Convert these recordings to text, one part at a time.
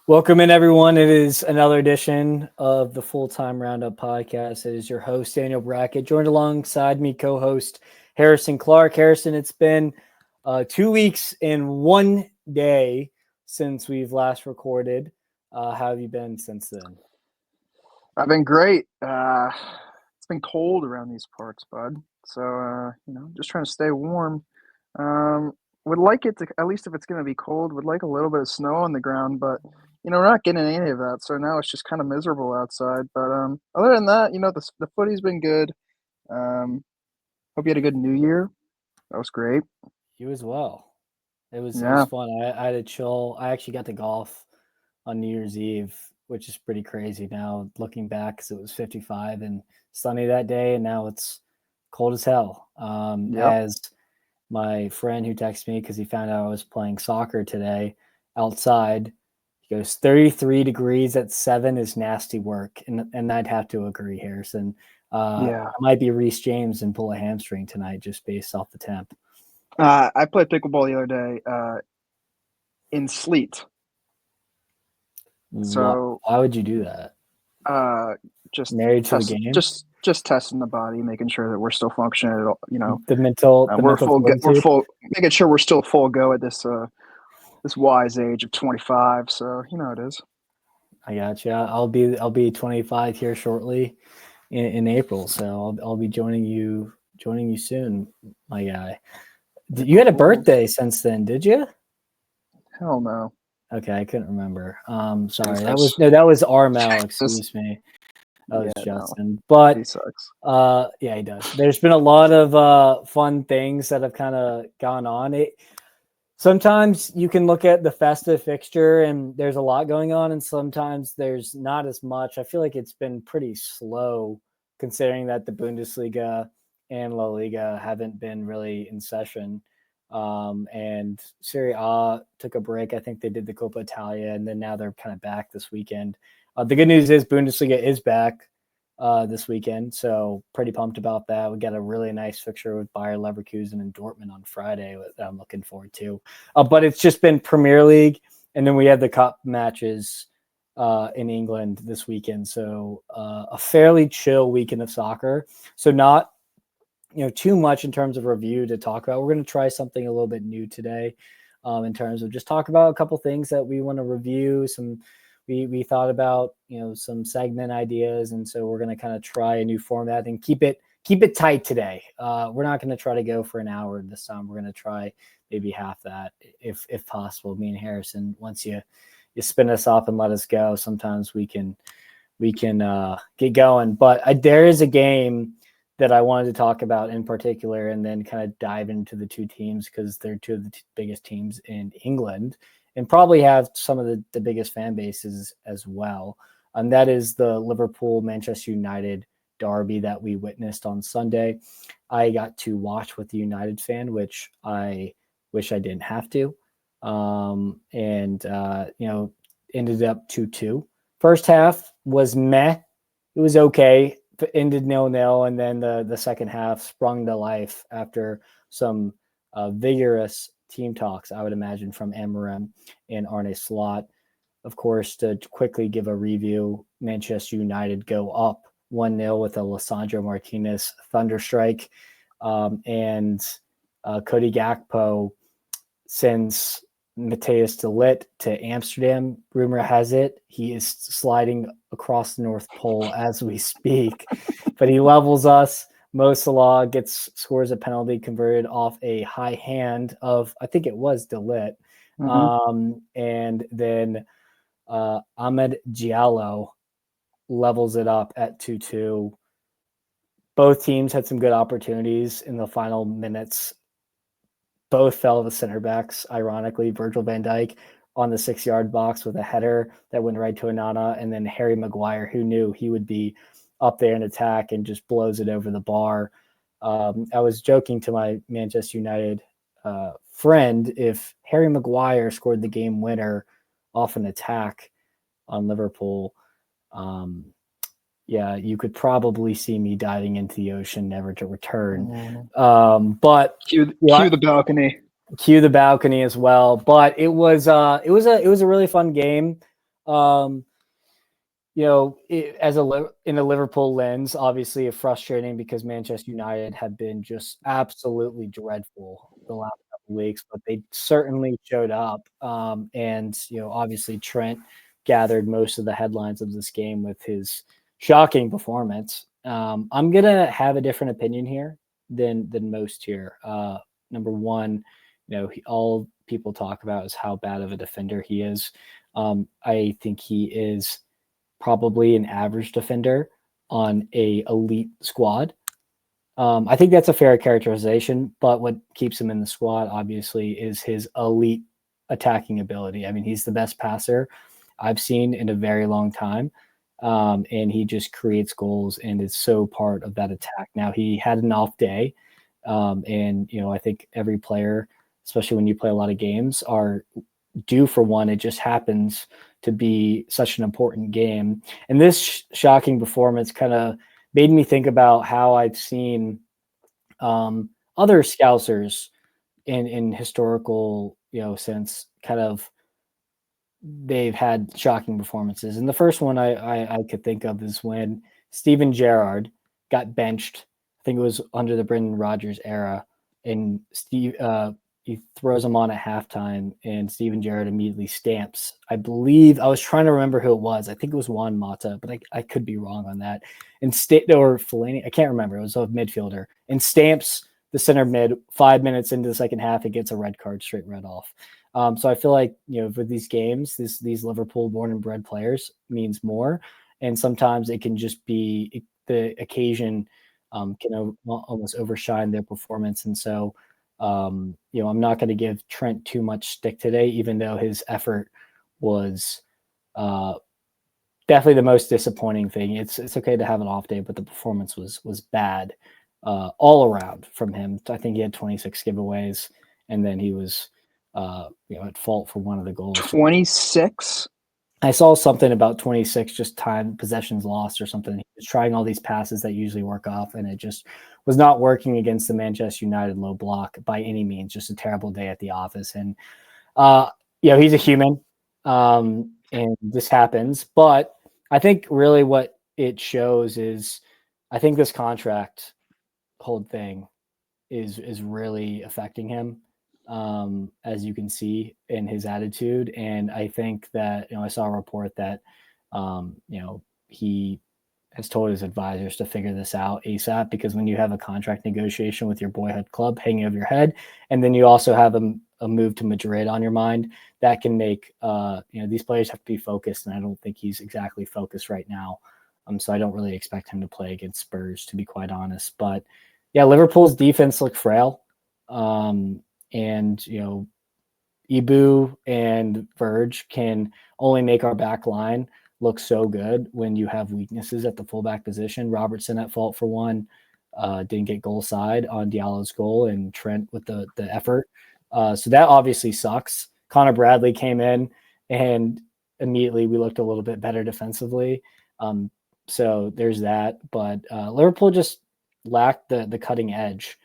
Welcome in, everyone. It is another edition of the Full-Time Roundup podcast. It is your host, Daniel Brackett, joined alongside me, co-host Harrison Clark. Harrison, it's been 2 weeks and 1 day since we've last recorded. How have you been since then? I've been great. It's been cold around these parts, bud. So, just trying to stay warm. Would like it to, at least if it's going to be cold, would like a little bit of snow on the ground, but, we're not getting any of that. So now it's just kind of miserable outside. But other than that, the footy's been good. Hope you had a good New Year. That was great. You as well. It was Yeah. fun. I had a chill. I actually got to golf on New Year's Eve, which is pretty crazy now looking back because it was 55 and sunny that day, and now it's cold as hell. Yep. As my friend who texted me because he found out I was playing soccer today outside, he goes, 33 degrees at 7 is nasty work, and I'd have to agree, Harrison. Yeah. I might be Reece James and pull a hamstring tonight just based off the temp. I played pickleball the other day in sleet. So why would you do that? Just married to the game, just testing the body, making sure that we're still functioning. the mental, we're full, making sure we're still full go at this wise age of 25. So it is. I got you. I'll be 25 here shortly in April, so I'll be joining you soon, my guy. You had a birthday since then, did you? Hell no. Okay, I couldn't remember. Sorry, that was Armel. Excuse me. That was Justin. No. But he sucks. Yeah, he does. There's been a lot of fun things that have kind of gone on. Sometimes you can look at the festive fixture and there's a lot going on, and sometimes there's not as much. I feel like it's been pretty slow considering that the Bundesliga and La Liga haven't been really in session. And Serie A took a break. I think they did the Coppa Italia, and then now they're kind of back this weekend. The good news is Bundesliga is back this weekend, so pretty pumped about that. We got a really nice fixture with Bayer Leverkusen and Dortmund on Friday that I'm looking forward to. But it's just been Premier League, and then we have the cup matches in England this weekend. So a fairly chill weekend of soccer. So not too much in terms of review to talk about. We're going to try something a little bit new today in terms of just talk about a couple things that we want to review. We thought about some segment ideas, and so we're going to kind of try a new format and keep it tight today. We're not going to try to go for an hour this time. We're going to try maybe half that if possible. Me and Harrison, once you spin us up and let us go, sometimes we can get going. But there is a game that I wanted to talk about in particular, and then kind of dive into the two teams because they're two of the biggest teams in England and probably have some of the biggest fan bases as well. And that is the Liverpool-Manchester United derby that we witnessed on Sunday. I got to watch with the United fan, which I wish I didn't have to. Ended up 2-2. First half was meh. It was okay. Ended 0-0, and then the second half sprung to life after some vigorous team talks, I would imagine, from Amorim and Arne Slot. Of course, to quickly give a review, Manchester United go up 1-0 with a Lisandro Martinez thunderstrike, and Cody Gakpo sends Matthias de Ligt to Amsterdam. Rumor has it he is sliding across the North Pole as we speak, but he levels us. Mo Salah scores a penalty converted off a high hand of, I think it was de Ligt. Mm-hmm. And then Ahmed Diallo levels it up at 2-2. Both teams had some good opportunities in the final minutes. Both fell to center backs, ironically. Virgil van Dijk on the 6-yard box with a header that went right to Onana, and then Harry Maguire, who knew he would be up there in attack, and just blows it over the bar. I was joking to my Manchester United friend, if Harry Maguire scored the game winner off an attack on Liverpool, you could probably see me diving into the ocean, never to return. But cue the balcony. Cue the balcony as well. But it was a really fun game. In a Liverpool lens, obviously it's frustrating because Manchester United have been just absolutely dreadful the last couple weeks, but they certainly showed up. And obviously Trent gathered most of the headlines of this game with his shocking performance. I'm gonna have a different opinion here than most here. Number one, all people talk about is how bad of a defender he is. I think he is probably an average defender on a elite squad. I think that's a fair characterization, but what keeps him in the squad, obviously, is his elite attacking ability. I mean, he's the best passer I've seen in a very long time, and he just creates goals and is so part of that attack. Now, he had an off day, and I think every player, especially when you play a lot of games, are due for one. It just happens to be such an important game. And this shocking performance kind of made me think about how I've seen other Scousers in historical, sense, kind of they've had shocking performances. And the first one I could think of is when Steven Gerrard got benched. I think it was under the Brendan Rodgers era, and he throws him on at halftime, and Steven Gerrard immediately stamps. I believe I was trying to remember who it was. I think it was Juan Mata, but I could be wrong on that. And or Fellaini, I can't remember. It was a midfielder, and stamps the center mid. 5 minutes into the second half, it gets a red card, straight red off. So I feel like for these games, these Liverpool born and bred players means more, and sometimes it can just be the occasion can almost overshine their performance, and so. I'm not going to give Trent too much stick today, even though his effort was definitely the most disappointing thing. It's okay to have an off day, but the performance was bad all around from him. I think he had 26 giveaways, and then he was at fault for one of the goals. 26? I saw something about 26, just time possessions lost or something. He was trying all these passes that usually work off, and it just was not working against the Manchester United low block by any means. Just a terrible day at the office. And, he's a human, and this happens. But I think really what it shows is I think this contract hold thing is really affecting him. As you can see in his attitude. And I think that, I saw a report that, he has told his advisors to figure this out ASAP, because when you have a contract negotiation with your boyhood club hanging over your head, and then you also have a move to Madrid on your mind, that can make, these players have to be focused. And I don't think he's exactly focused right now. So I don't really expect him to play against Spurs, to be quite honest. But yeah, Liverpool's defense looked frail. And Ibu and Verge can only make our back line look so good when you have weaknesses at the fullback position. Robertson at fault for one, didn't get goal side on Diallo's goal, and Trent with the effort. So that obviously sucks. Connor Bradley came in, and immediately we looked a little bit better defensively. So there's that. But Liverpool just lacked the cutting edge.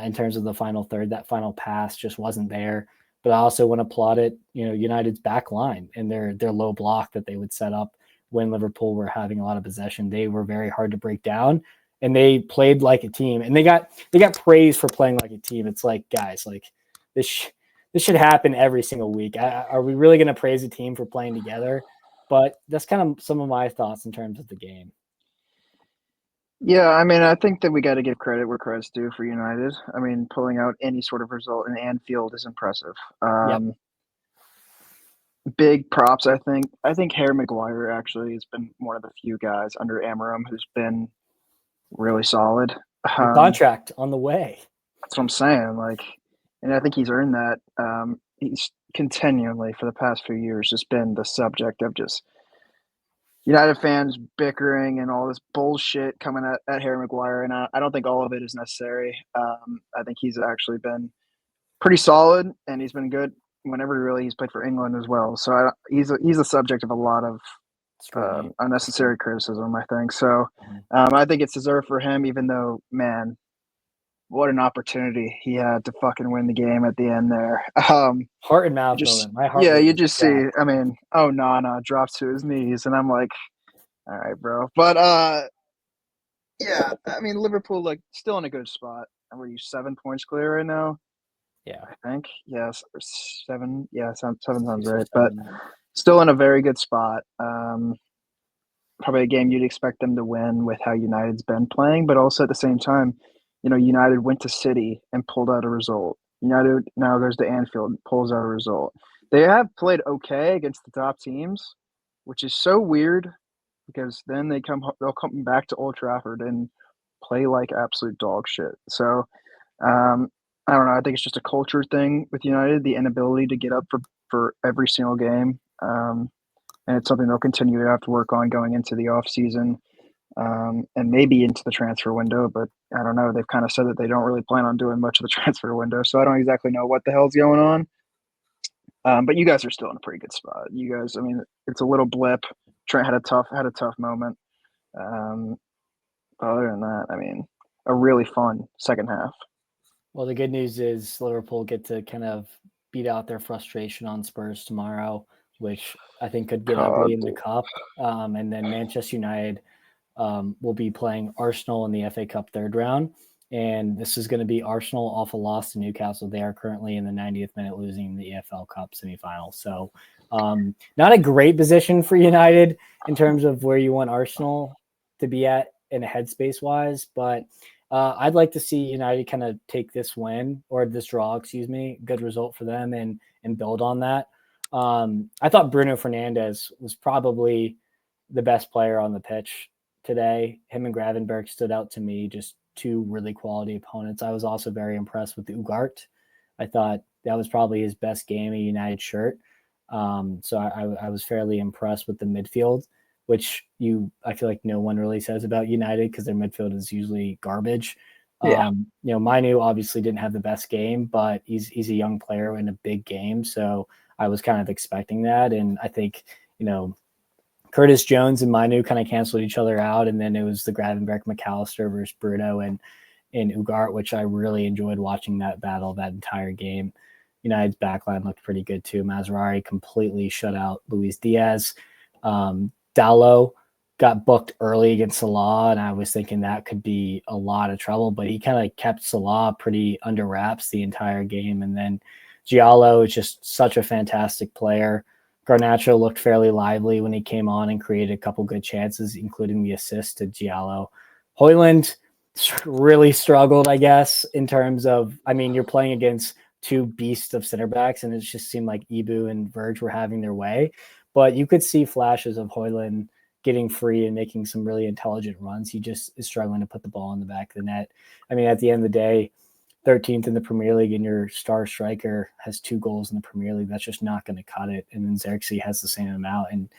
In terms of the final third, that final pass just wasn't there. But I also want to applaud it, United's back line and their low block that they would set up when Liverpool were having a lot of possession. They were very hard to break down, and they played like a team. And they got praise for playing like a team. It's like, guys, like this should happen every single week. Are we really going to praise a team for playing together? But that's kind of some of my thoughts in terms of the game. Yeah, I mean, I think that we got to give credit where credit's due for United. I mean, pulling out any sort of result in Anfield is impressive. Yep. Big props, I think. I think Harry Maguire actually has been one of the few guys under Amarim who's been really solid. Contract on the way. That's what I'm saying. And I think he's earned that. He's continually for the past few years just been the subject of just United fans bickering and all this bullshit coming at Harry Maguire, and I don't think all of it is necessary. I think he's actually been pretty solid, and he's been good whenever he's played for England as well. So he's a subject of a lot of unnecessary criticism, I think. So I think it's deserved for him, even though, man, what an opportunity he had to fucking win the game at the end there. Heart and mouth Just moment. My heart yeah, rate you was just see. jacked. I mean, oh Nana drops to his knees, and I'm like, all right, bro. But yeah, I mean Liverpool like still in a good spot. Were you 7 points clear right now? Yeah, I think yes, or seven. Yeah, seven sounds 6 or right. But 7. still in a very good spot. Probably a game you'd expect them to win with how United's been playing, but also at the same time, United went to City and pulled out a result. United now goes to Anfield and pulls out a result. They have played okay against the top teams, which is so weird because then they'll come back to Old Trafford and play like absolute dog shit. So I don't know. I think it's just a culture thing with United, the inability to get up for every single game. And it's something they'll continue to have to work on going into the off season, and maybe into the transfer window. But I don't know. They've kind of said that they don't really plan on doing much of the transfer window, so I don't exactly know what the hell's going on. But you guys are still in a pretty good spot. You guys, I mean, it's a little blip. Trent had a tough moment. Um, other than that, I mean, a really fun second half. Well, the good news is Liverpool get to kind of beat out their frustration on Spurs tomorrow, which I think could get ugly in the cup. And then Manchester United will be playing Arsenal in the FA Cup third round. And this is going to be Arsenal off a loss to Newcastle. They are currently in the 90th minute losing the EFL Cup semifinal. So not a great position for United in terms of where you want Arsenal to be at in a headspace wise. But I'd like to see United kind of take this win or this draw, good result for them and build on that. I thought Bruno Fernandes was probably the best player on the pitch today. Him and Gravenberg stood out to me, just two really quality opponents. I was also very impressed with Ugart. I thought that was probably his best game in a United shirt. So I was fairly impressed with the midfield, which I feel like no one really says about United because their midfield is usually garbage. Yeah. Manu obviously didn't have the best game, but he's a young player in a big game. So I was kind of expecting that. And I think, Curtis Jones and Manu kind of canceled each other out. And then it was the Gravenberch McAllister versus Bruno and Ugart, which I really enjoyed watching that battle that entire game. United's backline looked pretty good too. Mazraoui completely shut out Luis Diaz. Dalot got booked early against Salah, and I was thinking that could be a lot of trouble, but he kind of kept Salah pretty under wraps the entire game. And then Giallo is just such a fantastic player. Garnacho looked fairly lively when he came on and created a couple good chances, including the assist to Giallo. Højlund really struggled, I guess, in terms of, you're playing against two beasts of center backs, and it just seemed like Ibu and Verge were having their way. But you could see flashes of Højlund getting free and making some really intelligent runs. He just is struggling to put the ball in the back of the net. At the end of the day, 13th in the Premier League and your star striker has 2 goals in the Premier League. That's just not going to cut it. And then Xerxes has the same amount, and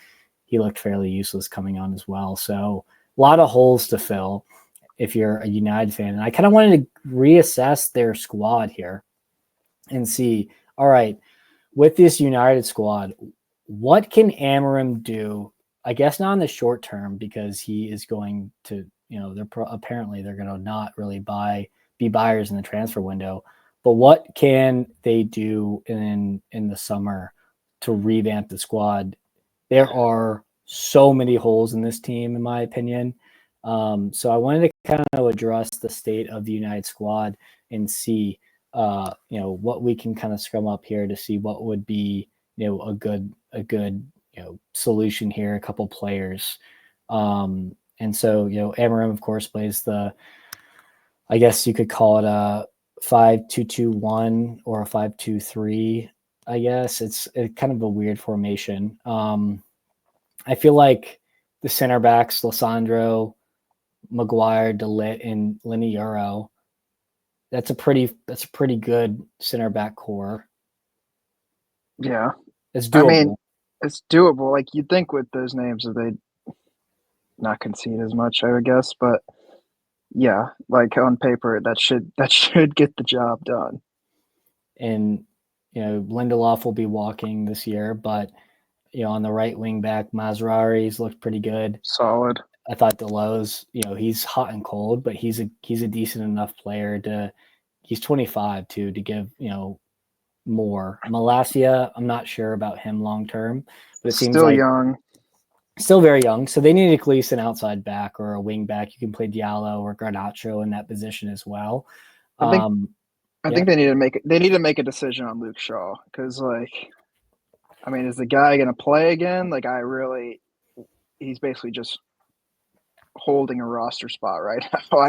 he looked fairly useless coming on as well. So a lot of holes to fill if you're a United fan. And I kind of wanted to reassess their squad here and see, all right, with this United squad, what can Amorim do? I guess not in the short term because he is going to, apparently they're going to not really be buyers in the transfer window. But what can they do in the summer to revamp the squad? There are so many holes in this team, in my opinion. So I wanted to kind of address the state of the United squad and see, what we can kind of scrum up here to see what would be, a good solution here. A couple players, and so Amorim, of course, plays I guess you could call it a 5-2-2-1 or a 5-2-3. I guess it's kind of a weird formation. I feel like the center backs, Lissandro, Maguire, De Ligt, and Liniero, that's a pretty good center back core. Yeah. It's doable. It's doable. Like you'd think with those names that they'd not concede as much, I would guess, but yeah, like on paper, that should get the job done. And Lindelof will be walking this year, but on the right wing back, Mazraoui looked pretty good. Solid. I thought Delo's, he's hot and cold, but he's a decent enough player he's 25 to give, more. Malacia, I'm not sure about him long term, but it seems still like young. Still very young. So they need at least an outside back or a wing back. You can play Diallo or Garnacho in that position as well. I think they need to make a decision on Luke Shaw because, is the guy going to play again? He's basically just holding a roster spot right now.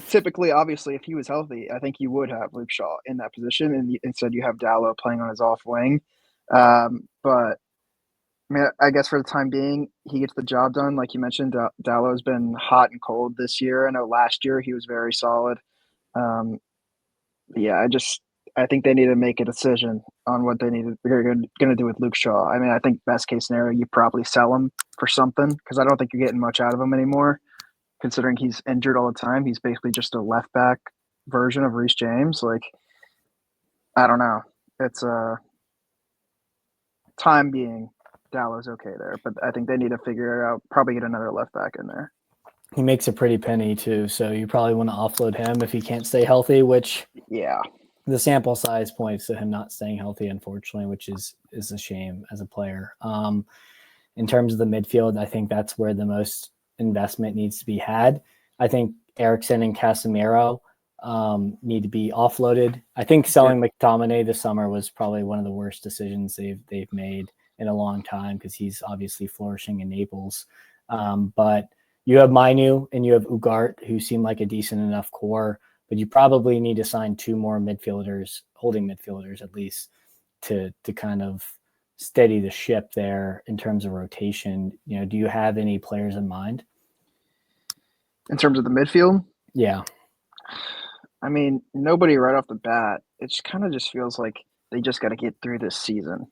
Typically, obviously, if he was healthy, I think you would have Luke Shaw in that position, and instead you have Diallo playing on his off wing. But I guess for the time being, he gets the job done. Like you mentioned, Diallo's been hot and cold this year. I know last year he was very solid. I think they need to make a decision on what they're going to do with Luke Shaw. I think best case scenario, you probably sell him for something because I don't think you're getting much out of him anymore, considering he's injured all the time. He's basically just a left back version of Reece James. I don't know. It's time being, Dallas okay there, but I think they need to figure out, probably get another left back in there. He makes a pretty penny too, so you probably want to offload him if he can't stay healthy, which the sample size points to him not staying healthy, unfortunately, which is a shame as a player. In terms of the midfield, I think that's where the most investment needs to be had. I think Eriksen and Casemiro need to be offloaded. I think selling McTominay this summer was probably one of the worst decisions they've made in a long time because he's obviously flourishing in Naples. But you have Mainu and you have Ugarte, who seem like a decent enough core, but you probably need to sign 2 more midfielders, holding midfielders at least, to kind of steady the ship there in terms of rotation. Do you have any players in mind? In terms of the midfield? Yeah. Nobody right off the bat. It kind of just feels like they just got to get through this season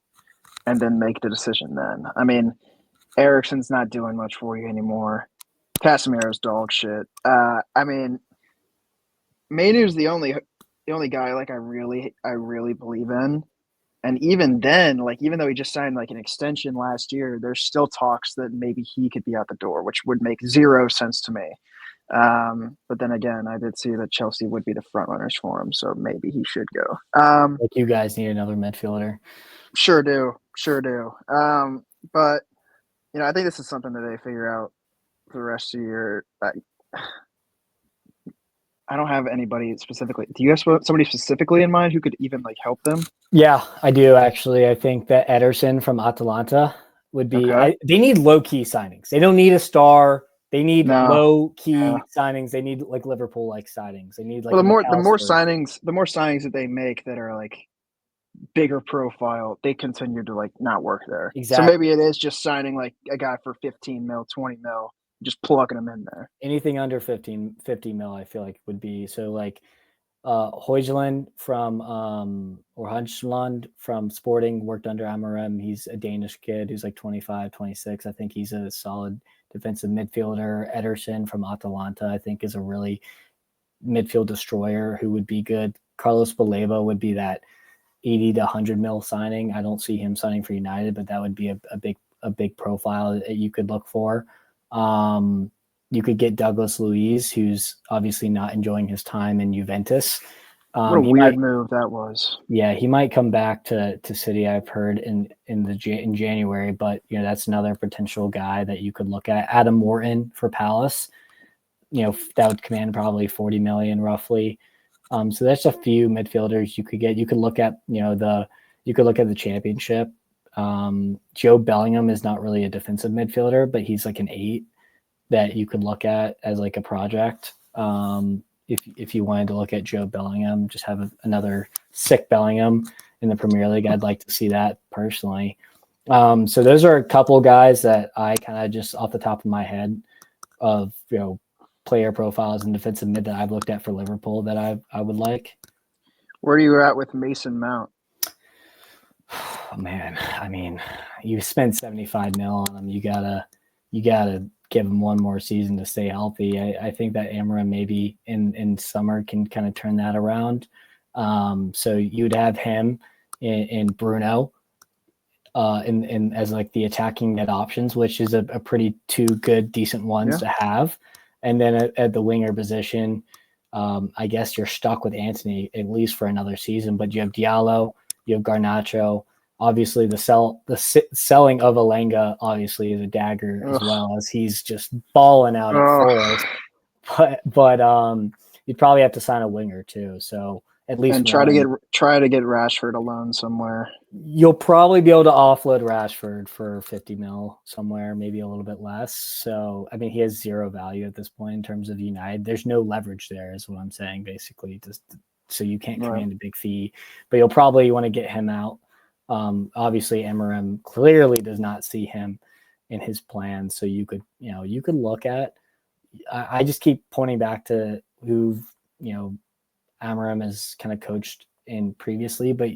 and then make the decision then. Eriksen's not doing much for you anymore. Casemiro's dog shit. Mainu's the only guy I really believe in. And even then, even though he just signed an extension last year, there's still talks that maybe he could be out the door, which would make zero sense to me. But then again, I did see that Chelsea would be the front runners for him, so maybe he should go. You guys need another midfielder. Sure do. But I think this is something that they figure out for the rest of the year. I don't have anybody specifically. Do you have somebody specifically in mind who could even help them? Yeah, I do actually. I think that Ederson from Atalanta would be. Okay. They need low key signings. They don't need a star. They need low key signings. They need Liverpool signings. They need the more signings that they make that are bigger profile, they continue to not work there. Exactly. So maybe it is just signing a guy for 15 mil, 20 mil, just plugging them in there. Anything under 50 mil, I feel like would be so. Højlund from Sporting worked under Amorim. He's a Danish kid who's 25, 26. I think he's a solid defensive midfielder. Ederson from Atalanta, I think, is a really midfield destroyer who would be good. Carlos Baleba would be that 80 to 100 mil signing. I don't see him signing for United, but that would be a big profile that you could look for. You could get Douglas Luiz, who's obviously not enjoying his time in Juventus. What a weird move that was. Yeah, he might come back to City, I've heard, in January, but that's another potential guy that you could look at. Adam Morton for Palace, that would command probably 40 million roughly. So that's a few midfielders you could get. You could look at the Championship. Joe Bellingham is not really a defensive midfielder, but he's an 8 that you could look at as a project. If you wanted to look at Joe Bellingham, just have another sick Bellingham in the Premier League. I'd like to see that personally. So those are a couple guys that I kind of just off the top of my head of player profiles and defensive mid that I've looked at for Liverpool that I would like. Where are you at with Mason Mount? Oh, man, you spend 75 mil on him. You gotta give him one more season to stay healthy. I think that Amorim maybe in summer can kind of turn that around. So you'd have him and Bruno. in as like the attacking net options, which is a pretty two good, decent ones to have. And then at the winger position, I guess you're stuck with Antony at least for another season. But you have Diallo, you have Garnacho. Obviously, the selling of Alenga obviously is a dagger as well, as he's just balling out at Forest. But you'd probably have to sign a winger too. So at least and try to get Rashford alone somewhere. You'll probably be able to offload Rashford for 50 mil somewhere, maybe a little bit less. So I mean, he has zero value at this point in terms of United. There's no leverage there, is what I'm saying, basically. So you can't command a big fee, but you'll probably want to get him out. Obviously, Emerim clearly does not see him in his plan. So you could look at. I just keep pointing back to who Amorim has kind of coached in previously, but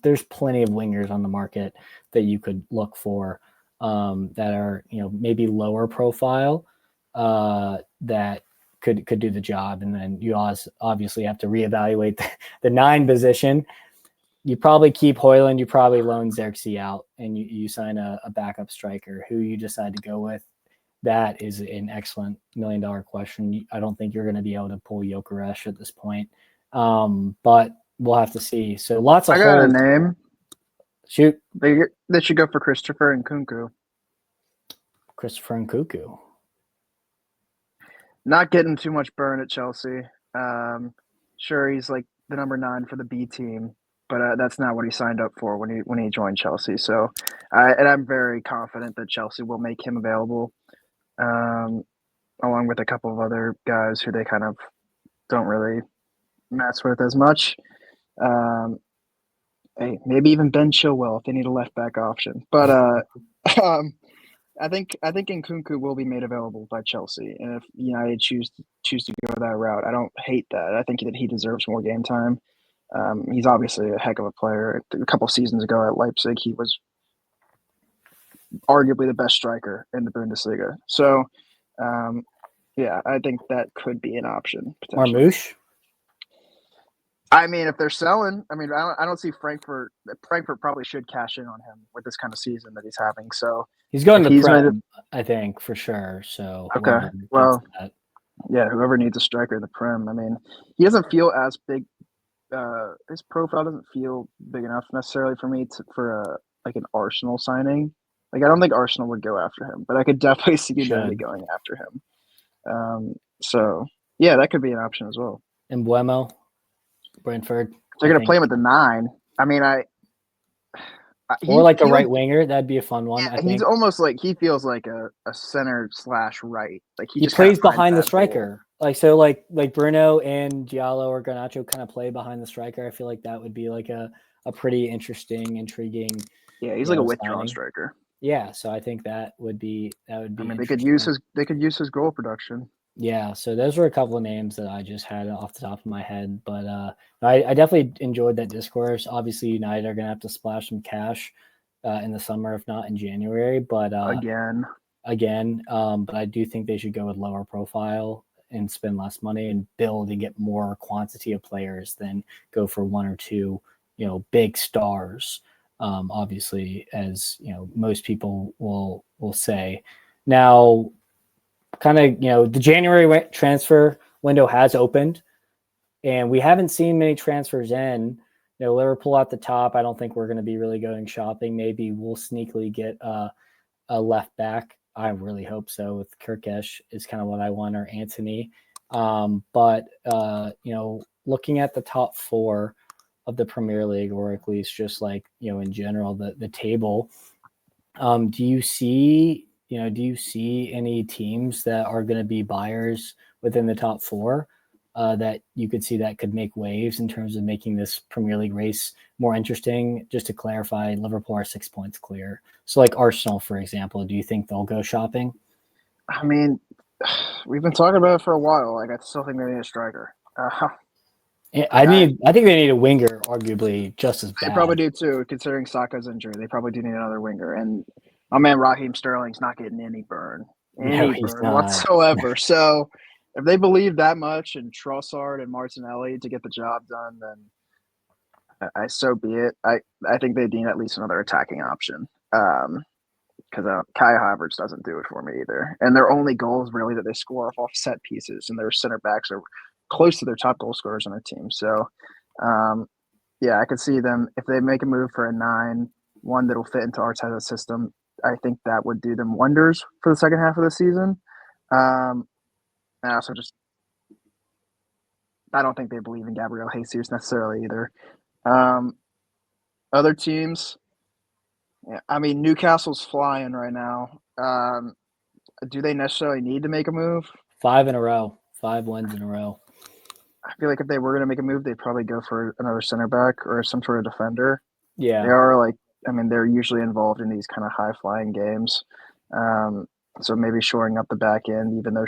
there's plenty of wingers on the market that you could look for that are maybe lower profile that could do the job. And then you obviously have to reevaluate the 9 position. You probably keep Højlund, you probably loan Xerxes out, and you sign a backup striker. Who you decide to go with, that is an excellent $1 million question. I don't think you're going to be able to pull Gyökeres at this point, but we'll have to see. So lots of. I got a name. Shoot. They should go for Christopher Nkunku. Christopher Nkunku. Not getting too much burn at Chelsea. Sure, he's like the number 9 for the B team, but that's not what he signed up for when he joined Chelsea. So, and I'm very confident that Chelsea will make him available, along with a couple of other guys who they kind of don't really mess with as much. Hey, maybe even Ben Chilwell if they need a left back option. But I think Nkunku will be made available by Chelsea, and if United choose to go that route, I don't hate that. I think that he deserves more game time. He's obviously a heck of a player. A couple of seasons ago at Leipzig, he was arguably the best striker in the Bundesliga. So, yeah, I think that could be an option. Marmouche? I mean, if they're selling, I mean, I don't see Frankfurt. Frankfurt probably should cash in on him with this kind of season that he's having. So he's going to Prem, I think, for sure. So okay, well, yeah, whoever needs a striker in the Prem. I mean, he doesn't feel as big. His profile doesn't feel big enough necessarily for me for like an Arsenal signing. Like, I don't think Arsenal would go after him, but I could definitely see United going after him. So yeah, that could be an option as well. And Buemo. Brentford. They're going to play him at the 9. I mean, or like a right winger. That'd be a fun one. Yeah, he's almost like he feels like a center/right. Like he just plays behind the striker. Like Bruno and Diallo or Garnacho kind of play behind the striker. I feel like that would be like a pretty interesting, intriguing. Yeah, he's like a withdrawn striker. Yeah, so I think that would be. I mean, they could use his goal production. Yeah, so those were a couple of names that I just had off the top of my head, but I definitely enjoyed that discourse. Obviously, United are going to have to splash some cash in the summer, if not in January. But again, but I do think they should go with lower profile and spend less money and build and get more quantity of players than go for 1 or 2, big stars. Obviously, as most people will say. Now, kind of, the January transfer window has opened, and we haven't seen many transfers in. Liverpool at the top. I don't think we're going to be really going shopping. Maybe we'll sneakily get a left back. I really hope so. With Kirkesh is kind of what I want, or Anthony. But looking at the top 4 of the Premier League, or at least just like in general the table, do you see any teams that are going to be buyers within the top 4 that you could see that could make waves in terms of making this Premier League race more interesting? Just to clarify, Liverpool are 6 points clear. So like Arsenal, for example, do you think they'll go shopping? I mean, we've been talking about it for a while. Like, I still think they need a striker. I think they need a winger, arguably just as bad. They probably do too, considering Saka's injury. They probably do need another winger. And my man Raheem Sterling's not getting any burn whatsoever. So if they believe that much in Trossard and Martinelli to get the job done, then So be it. I think they need at least another attacking option. Because Kai Havertz doesn't do it for me either. And their only goal is really that they score off set pieces, and their center backs are close to their top goal scorers on their team. So, yeah, I could see them if they make a move for a 9, one that'll fit into Arteta's system. I think that would do them wonders for the second half of the season. And also just I don't think they believe in Gabriel Jesus necessarily either. Other teams, yeah, I mean Newcastle's flying right now. Do they necessarily need to make a move? 5 in a row, 5 wins in a row. I feel like if they were going to make a move, they'd probably go for another center back or some sort of defender. Yeah, They are like, I mean, they're usually involved in these kind of high flying games. So maybe shoring up the back end, even though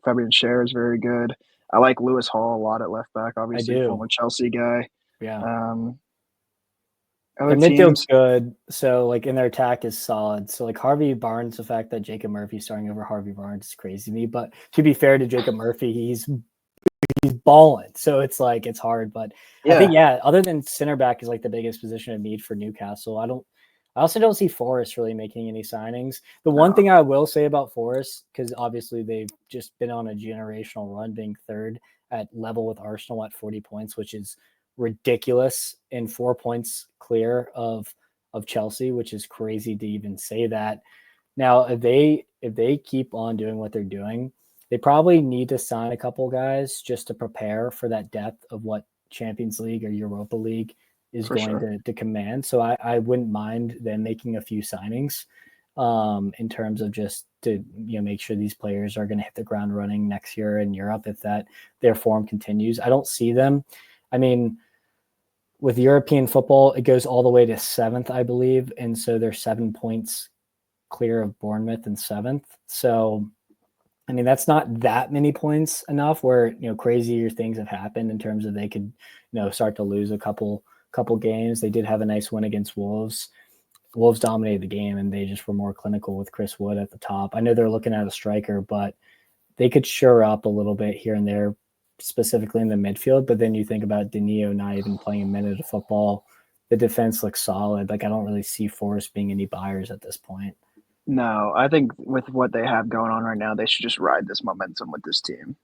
Fabian Schär is very good. I like Lewis Hall a lot at left back, I obviously, do. former Chelsea guy. Yeah. Other Their midfield's teams, good, so like, and their attack is solid. So like Harvey Barnes, the fact that Jacob Murphy's starting over Harvey Barnes is crazy to me. But to be fair to Jacob Murphy, he's balling, so it's like it's hard. But I think other than center back is like the biggest position of need for Newcastle. I also don't see Forest really making any signings. The one thing I will say about Forest, because obviously they've just been on a generational run, being third at level with Arsenal at 40 points, which is ridiculous, and 4 points clear of Chelsea, which is crazy to even say that. Now, if they keep on doing what they're doing, they probably need to sign a couple guys just to prepare for that depth of what Champions League or Europa League is for going sure. to command. So I wouldn't mind them making a few signings in terms of just to make sure these players are going to hit the ground running next year in Europe if that their form continues. I don't see them. I mean, with European football, it goes all the way to 7th, I believe, and so they're 7 points clear of Bournemouth in 7th. So I mean, that's not that many points enough where, crazier things have happened in terms of they could, start to lose a couple games. They did have a nice win against Wolves. Wolves dominated the game, and they just were more clinical with Chris Wood at the top. I know they're looking at a striker, but they could shore up a little bit here and there, specifically in the midfield. But then you think about Danilo not even playing a minute of football. The defense looks solid. Like, I don't really see Forest being any buyers at this point. No, I think with what they have going on right now, they should just ride this momentum with this team.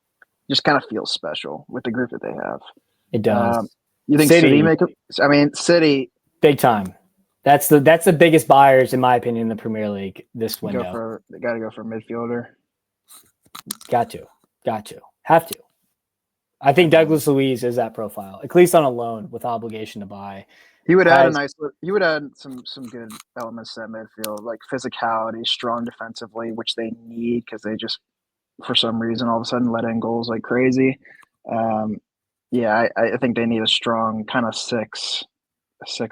Just kind of feels special with the group that they have. It does. You think City make it? I mean, City big time. That's the biggest buyers, in my opinion, in the Premier League this window. They got to go for a midfielder. Got to, have to. I think Douglas Luiz is that profile, at least on a loan with obligation to buy. He would add some good elements to that midfield, like physicality, strong defensively, which they need because they just, for some reason, all of a sudden let in goals like crazy. I think they need a strong kind of six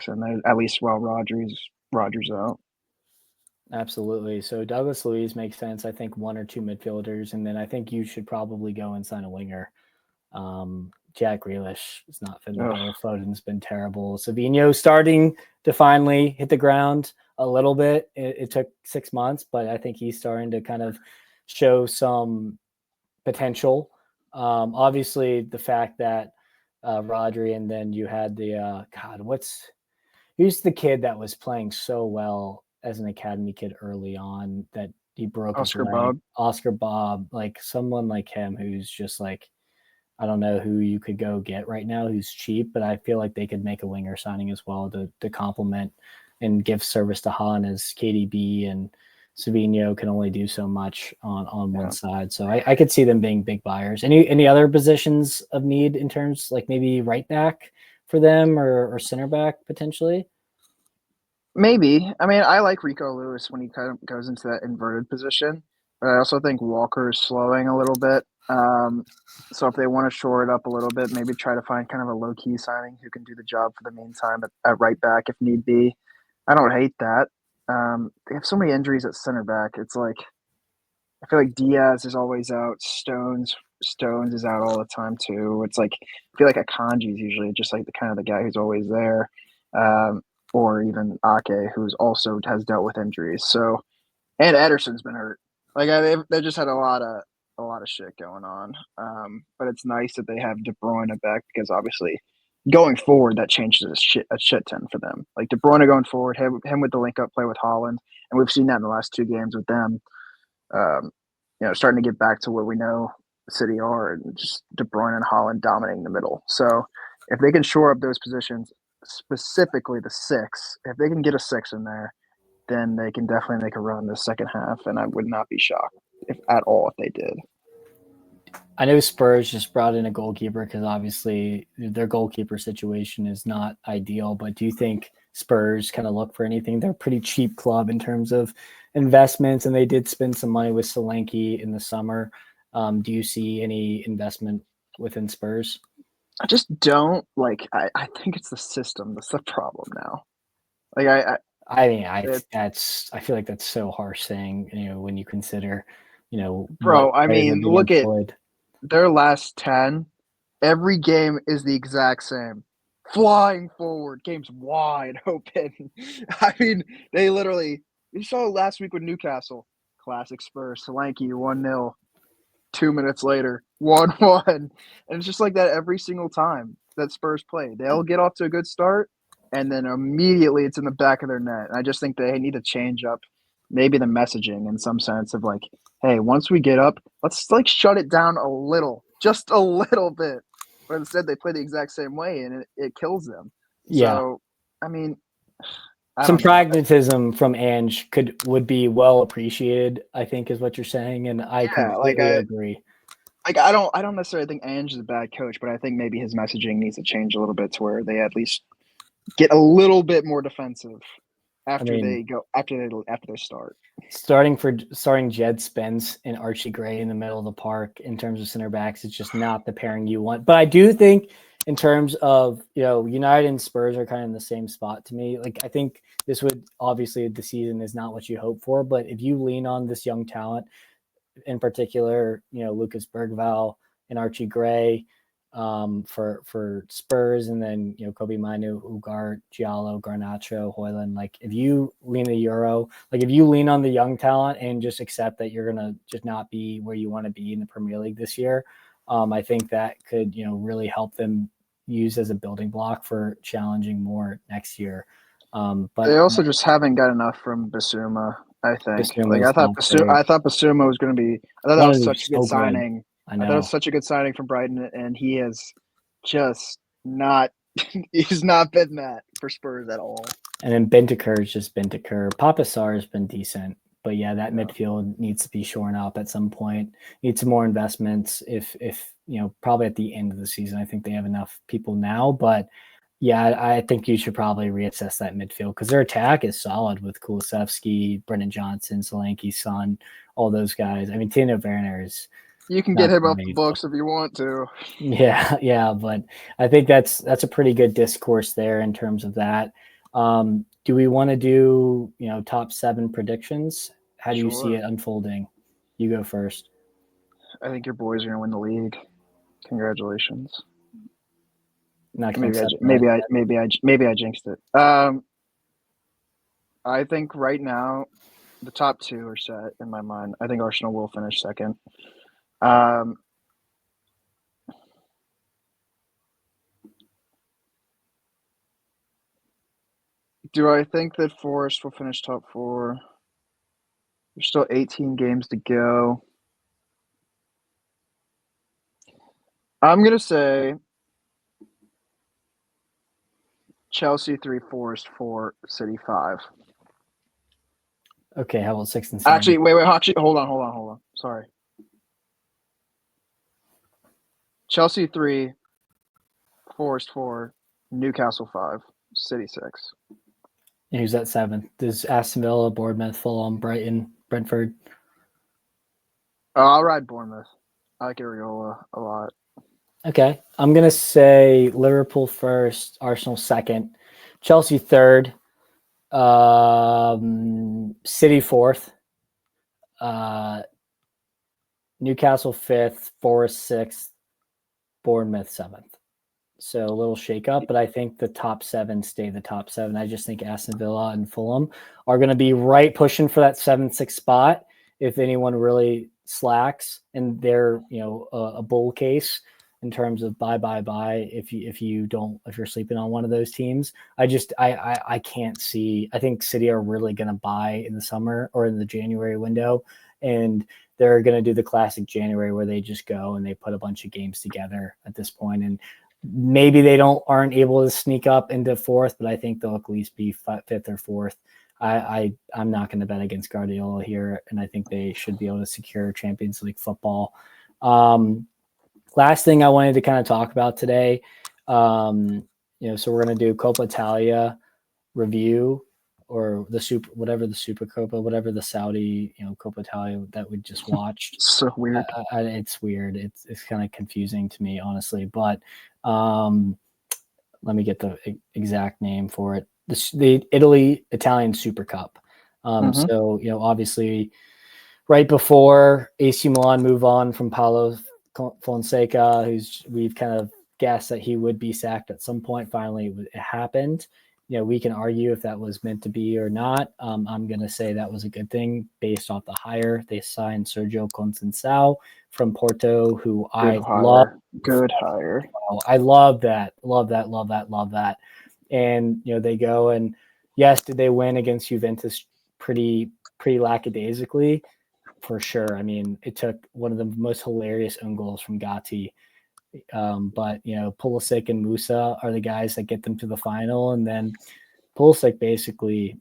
in there, at least while Rodgers out. Absolutely. So Douglas Luiz makes sense. I think 1 or 2 midfielders, and then I think you should probably go and sign a winger. Jack Grealish is not fitting the bill. Foden's been terrible. Savinho starting to finally hit the ground a little bit. It took 6 months, but I think he's starting to kind of show some potential. Obviously, the fact that Rodri, and then you had the who's the kid that was playing so well as an academy kid early on that he broke Oscar his leg? Bob. Oscar Bob, like someone like him who's just like, I don't know who you could go get right now who's cheap, but I feel like they could make a winger signing as well to complement and give service to Han, as KDB and Savinho can only do so much on one side. So I could see them being big buyers. Any other positions of need in terms, like maybe right back for them or center back potentially? Maybe. I mean, I like Rico Lewis when he kind of goes into that inverted position, but I also think Walker is slowing a little bit. So if they want to shore it up a little bit, maybe try to find kind of a low-key signing who can do the job for the meantime at right back if need be. I don't hate that. They have so many injuries at center back. It's like I feel like Diaz is always out. Stones is out all the time too. It's like I feel like Akanji is usually just like the kind of the guy who's always there. Or even Ake, who's also has dealt with injuries. So, and Ederson's been hurt. Like they just had a lot of shit going on. But it's nice that they have De Bruyne back because obviously going forward, that changes a shit ton for them. Like De Bruyne going forward, him with the link up play with Haaland, and we've seen that in the last 2 games with them. Starting to get back to where we know City are, and just De Bruyne and Haaland dominating the middle. So if they can shore up those positions, specifically the 6, if they can get a 6 in there, then they can definitely make a run the second half, and I would not be shocked if they did. I know Spurs just brought in a goalkeeper because obviously their goalkeeper situation is not ideal, but do you think Spurs kind of look for anything? They're a pretty cheap club in terms of investments, and they did spend some money with Solanke in the summer. Do you see any investment within Spurs? I just don't like. I think it's the system that's the problem now. Like I feel like that's so harsh saying, when you consider, bro. I mean, look employed. at their last 10. Every game is the exact same. Flying forward, game's wide open. I mean, they literally. You saw last week with Newcastle, classic Spurs. Solanke 1-0. 2 minutes later, 1-1. And it's just like that every single time that Spurs play. They'll get off to a good start, and then immediately it's in the back of their net. And I just think they need to change up maybe the messaging in some sense of like, hey, once we get up, let's like shut it down a little, just a little bit. But instead they play the exact same way, and it kills them. Yeah. So, I mean, some pragmatism from Ange would be well appreciated, I think, is what you're saying, and I completely agree. Like I don't necessarily think Ange is a bad coach, but I think maybe his messaging needs to change a little bit to where they at least get a little bit more defensive after they start. Starting Jed Spence and Archie Gray in the middle of the park in terms of center backs, it's just not the pairing you want. But I do think in terms of, United and Spurs are kind of in the same spot to me. Like, I think this would obviously the season is not what you hope for, but if you lean on this young talent, in particular, Lucas Bergvall and Archie Gray for Spurs, and then, Kobe Manu, Ugarte, Giallo, Garnacho, Højlund. Like, if you lean the Euro, like if you lean on the young talent and just accept that you're going to just not be where you want to be in the Premier League this year, I think that could, really help them use as a building block for challenging more next year. But they also just haven't got enough from Bissouma. I think. I thought Bissouma was going to be. I thought that was such a good signing. I thought it was such a good signing from Brighton, and he has just not. He's not been that for Spurs at all. And then Bentancur is just Bentancur. Papa Sarr has been decent, but yeah, that midfield needs to be shorn up at some point. Needs some more investments. If probably at the end of the season, I think they have enough people now, but. Yeah, I think you should probably reassess that midfield because their attack is solid with Kulusevski, Brendan Johnson, Solanke's son, all those guys. I mean, Tino Werner is. You can get him off the books if you want to. Yeah, but I think that's a pretty good discourse there in terms of that. Do we want to do top 7 predictions? How do you see it unfolding? You go first. I think your boys are going to win the league. Congratulations. Maybe I jinxed it. I think right now the top 2 are set in my mind. I think Arsenal will finish second. Do I think that Forest will finish top 4? There's still 18 games to go. I'm going to say Chelsea 3, Forest 4, City 5. Okay, how about 6 and 7? Actually, wait. Hold on. Sorry. Chelsea 3, Forest 4, Newcastle 5, City 6. And who's at 7? Does Aston Villa, Bournemouth, Fulham, Brighton, Brentford? I'll ride Bournemouth. I like Areola a lot. Okay, I'm going to say Liverpool first, Arsenal second, Chelsea third, City fourth, Newcastle fifth, Forest sixth, Bournemouth seventh. So a little shake-up, but I think the top 7 stay the top 7. I just think Aston Villa and Fulham are going to be right pushing for that 7-6 spot if anyone really slacks and they're, a bull case in terms of buy if you're sleeping on one of those teams. I can't see. I think City are really going to buy in the summer or in the January window, and they're going to do the classic January where they just go and they put a bunch of games together at this point, and maybe they aren't able to sneak up into fourth, but I think they'll at least be fifth or fourth. I'm not going to bet against Guardiola here, and I think they should be able to secure Champions League football. Last thing I wanted to kind of talk about today, so we're going to do Coppa Italia review, or the Super Copa, whatever the Saudi, Coppa Italia that we just watched. So weird. It's weird. It's kind of confusing to me, honestly. But let me get the exact name for it. The Italian Super Cup. So, obviously, right before AC Milan move on from Paulo Fonseca, we've kind of guessed that he would be sacked at some point. Finally, it happened. We can argue if that was meant to be or not. I'm going to say that was a good thing based off the hire. They signed Sergio Coceicao from Porto, who I love. Good hire. I love that. Love that. And, they go and yes, did they win against Juventus pretty lackadaisically? For sure. I mean, it took one of the most hilarious own goals from Gatti. But Pulisic and Musa are the guys that get them to the final, and then Pulisic basically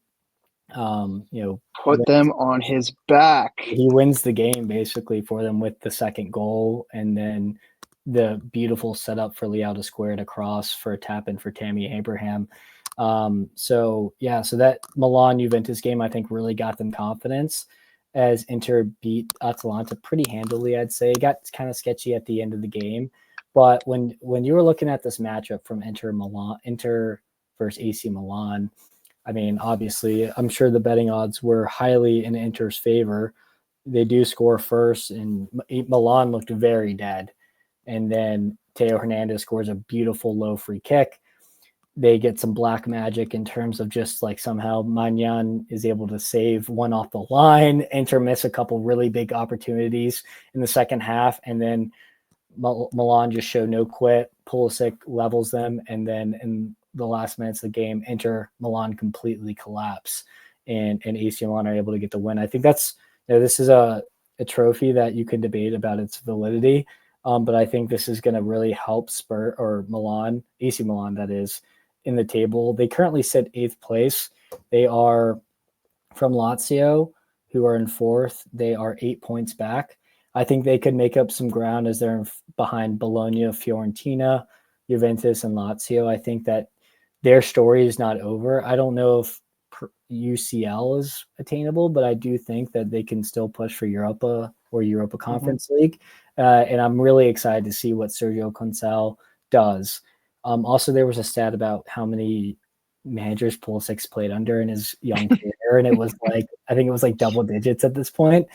put them on his back. He wins the game basically for them with the second goal, and then the beautiful setup for Leao to square it across for a tap in for Tammy Abraham. So that Milan Juventus game I think really got them confidence, as Inter beat Atalanta pretty handily. I'd say it got kind of sketchy at the end of the game. But when you were looking at this matchup from Inter versus AC Milan, I mean, obviously, I'm sure the betting odds were highly in Inter's favor. They do score first, and Milan looked very dead. And then Theo Hernandez scores a beautiful low free kick. They get some black magic in terms of just like somehow Magnan is able to save one off the line. Inter miss a couple really big opportunities in the second half, and then Milan just show no quit. Pulisic levels them, and then in the last minutes of the game, Milan completely collapse, and AC Milan are able to get the win. I think that's this is a trophy that you can debate about its validity, but I think this is going to really help AC Milan, that is, in the table. They currently sit 8th place. They are from Lazio, who are in 4th. They are 8 points back. I think they could make up some ground as they're behind Bologna, Fiorentina, Juventus, and Lazio. I think that their story is not over. I don't know if UCL is attainable, but I do think that they can still push for Europa or Europa Conference League. And I'm really excited to see what Sergio Coceicao does. Also, there was a stat about how many managers Pulisic's played under in his young career, and it was I think it was double digits at this point.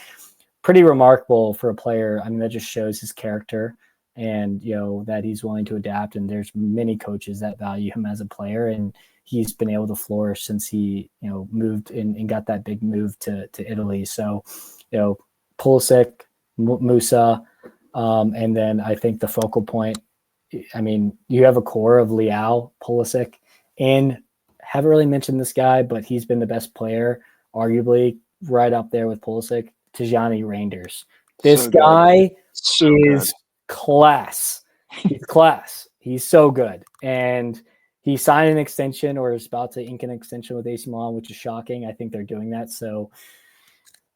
Pretty remarkable for a player. I mean, that just shows his character and, that he's willing to adapt. And there's many coaches that value him as a player, and he's been able to flourish since he, moved and got that big move to Italy. So, Pulisic, Musa, and then I think the focal point, I mean, you have a core of Leao, Pulisic, and haven't really mentioned this guy, but he's been the best player, arguably right up there with Pulisic, Tijani Reinders. This guy is class. He's class. He's so good. And he signed an extension, or is about to ink an extension with AC Milan, which is shocking. I think they're doing that so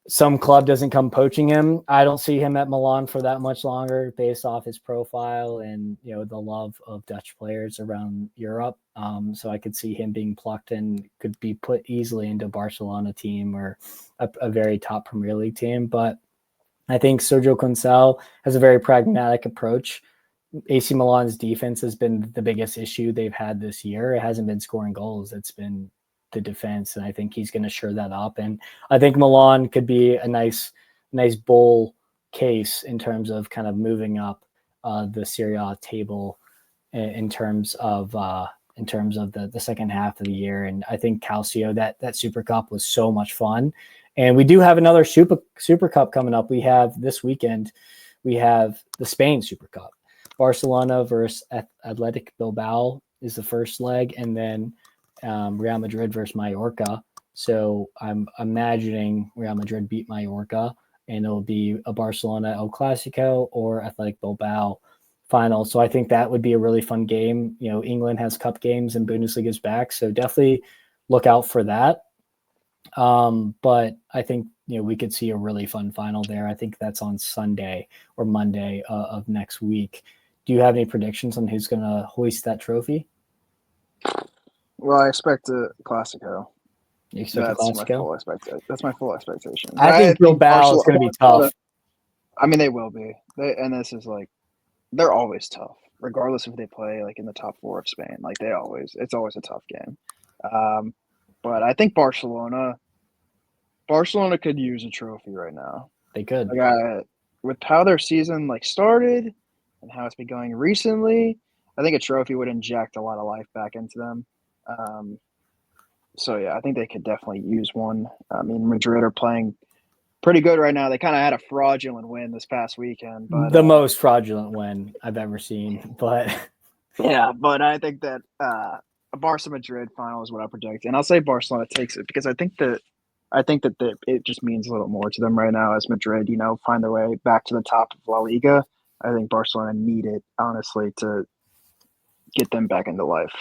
some club doesn't come poaching him. I don't see him at Milan for that much longer based off his profile and, the love of Dutch players around Europe. So I could see him being plucked and could be put easily into a Barcelona team or a very top Premier League team. But I think Sergio Coceicao has a very pragmatic approach. AC Milan's defense has been the biggest issue they've had this year. It hasn't been scoring goals. It's been the defense, and I think he's going to shore that up. And I think Milan could be a nice bull case in terms of kind of moving up the Serie A table in terms of the second half of the year. And I think Calcio, that Super Cup was so much fun. And we do have another Super Cup coming up. We have this weekend, we have the Spain Super Cup. Barcelona versus Athletic Bilbao is the first leg, and then Real Madrid versus Mallorca. So I'm imagining Real Madrid beat Mallorca, and it'll be a Barcelona El Clasico or Athletic Bilbao final. So I think that would be a really fun game. England has cup games and Bundesliga's back, so definitely look out for that. But I think we could see a really fun final there. I think that's on Sunday or Monday of next week. Do you have any predictions on who's going to hoist that trophy? Well, I expect a Clasico. You expect a Clasico? That's my full expectation. I think Bilbao is going to be tough. I mean, they will be. And this is they're always tough, regardless if they play in the top 4 of Spain. It's always a tough game. But I think Barcelona could use a trophy right now. They could. With how their season started and how it's been going recently, I think a trophy would inject a lot of life back into them. So yeah, I think they could definitely use one. I mean, Madrid are playing pretty good right now. They kind of had a fraudulent win this past weekend, but the most fraudulent win I've ever seen. But yeah, but I think that a Barca Madrid final is what I predict, and I'll say Barcelona takes it because I think that it just means a little more to them right now as Madrid, find their way back to the top of La Liga. I think Barcelona need it, honestly, to get them back into life.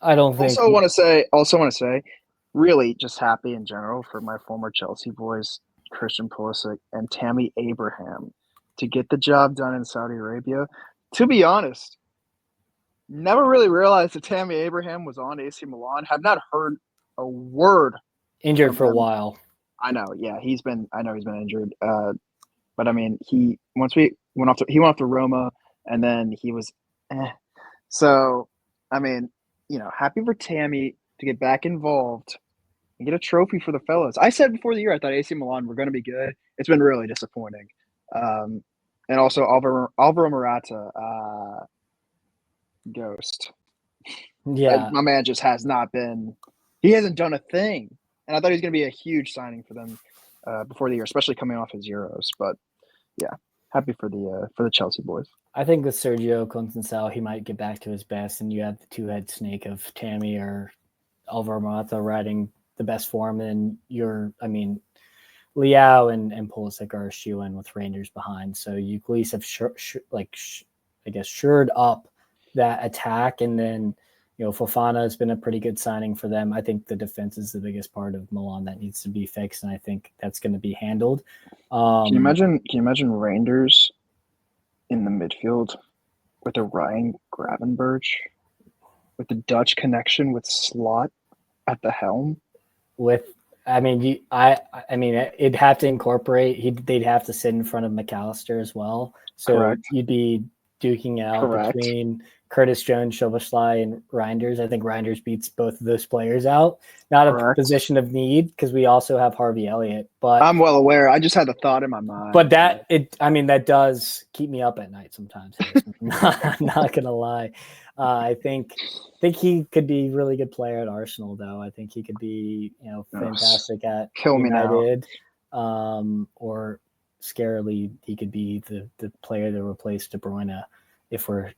I don't think. Also want to say, really just happy in general for my former Chelsea boys, Christian Pulisic and Tammy Abraham, to get the job done in Saudi Arabia. To be honest, never really realized that Tammy Abraham was on AC Milan. Have not heard a word. Injured for a while. I know. Yeah, he's been injured. But I mean, he went off to Roma, and then he was. So, I mean, happy for Tammy to get back involved and get a trophy for the fellas. I said before the year I thought AC Milan were going to be good. It's been really disappointing. And also Alvaro Morata, ghost. Yeah, my man just has not been. He hasn't done a thing, and I thought he was going to be a huge signing for them before the year, especially coming off his Euros. But yeah, happy for the Chelsea boys. I think with Sergio Coceicao, he might get back to his best, and you have the two-head snake of Tammy or Alvaro Morata riding the best form, and Leao and Pulisic are a shoe-in with Rangers behind, so you at least have shored up that attack, and then Fofana has been a pretty good signing for them. I think the defense is the biggest part of Milan that needs to be fixed, and I think that's going to be handled. Can you imagine Rangers in the midfield with a Ryan Gravenberch, with the Dutch connection with Slot at the helm? It'd have to incorporate. They'd have to sit in front of McAllister as well. So Correct. You'd be duking out between Curtis Jones, Szoboszlai, and Reinders. I think Reinders beats both of those players out. Not a position of need because we also have Harvey Elliott. But I'm well aware. I just had the thought in my mind. But that does keep me up at night sometimes. I'm not gonna lie. I think he could be a really good player at Arsenal, though. I think he could be fantastic at United. Or scarily, he could be the player to replace De Bruyne if we're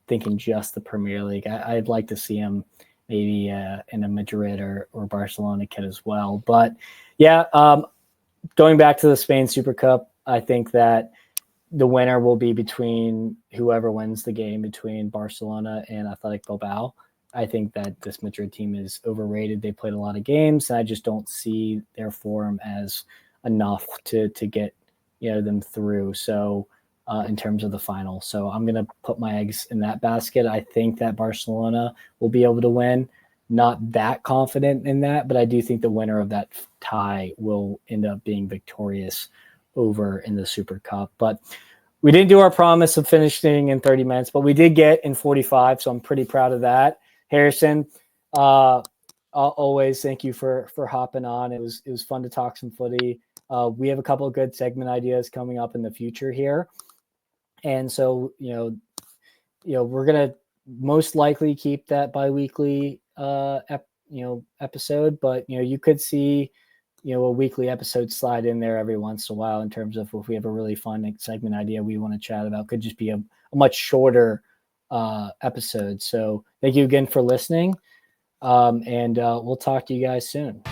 thinking just the Premier League. I'd like to see him maybe in a Madrid or Barcelona kit as well. But yeah, going back to the Spain Super Cup, I think that the winner will be between whoever wins the game between Barcelona and Athletic Bilbao. I think that this Madrid team is overrated. They played a lot of games, and I just don't see their form as enough to get them through. So in terms of the final. So I'm going to put my eggs in that basket. I think that Barcelona will be able to win. Not that confident in that, but I do think the winner of that tie will end up being victorious over in the Super Cup. But we didn't do our promise of finishing in 30 minutes, but we did get in 45, so I'm pretty proud of that. Harrison, always thank you for hopping on. It was fun to talk some footy. We have a couple of good segment ideas coming up in the future here. And so, we're going to most likely keep that bi-weekly episode, but you could see a weekly episode slide in there every once in a while in terms of if we have a really fun segment idea we want to chat about. Could just be a much shorter episode. So thank you again for listening. And we'll talk to you guys soon.